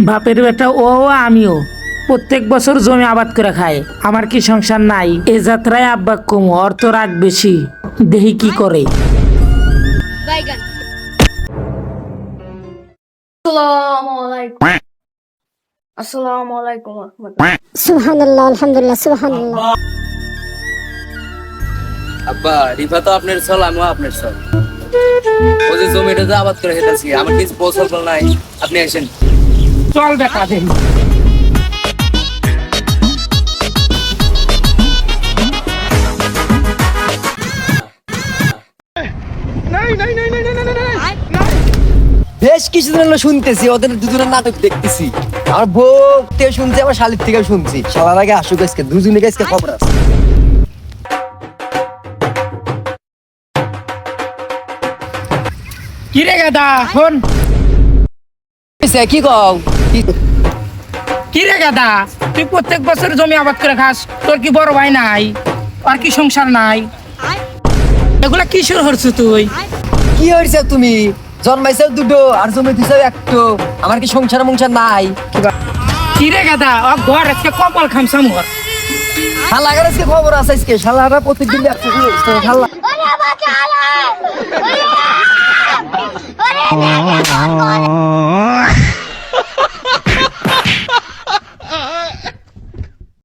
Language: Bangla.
বাপের বেটা ও আমিও প্রত্যেক বছর জমি আবাদ করে খায়। আমার কি সংসার নাই? এ যাত্রায় আব্বা কম, অর্থ রাগ বেশি, দেহি কি করে। বাইগান। আসসালামু আলাইকুম। আসসালামু আলাইকুম ওয়া রাহমাতুল্লাহ। সুবহানাল্লাহ, আলহামদুলিল্লাহ, সুবহানাল্লাহ। আব্বা রিফা তো আপনার চল, আমিও আপনার চল। ও যে জমিটা যে আবাদ করে খেতেছি, আমার কিছু পছন্দ নাই, আপনি আসেন। চল বেটা দেহি। বেশ কিছুদিন হলো শুনতেছি ওদের দুজনের নাটক দেখতেছি। আমার বউ থেকে শুনছি, আমার শালির থেকে শুনছি। সবার আগে আসুক আজকে, দুজনে আজকে খবর আছে। কি রে গাদা শোন। কি কও? কি রে গাদা, তুই প্রত্যেক বছর জমি আবাদ করে খাস, তোর কি বড় ভাই নাই? আর কি সংসার নাই? এগুলা কি শুরু করছো তুই? কি হয়েছে? তুমি জন্মাইছো দুটো আর জমি দিছো একটো, আমার কি সংসার মংসার নাই? কি রে গাদা, ও ঘর আজকে কপাল খামসা মোর। শালাগার আজকে খবর আছে, আজকে শালারা প্রত্যেকদিন শালা ওরে বাবা, ওরে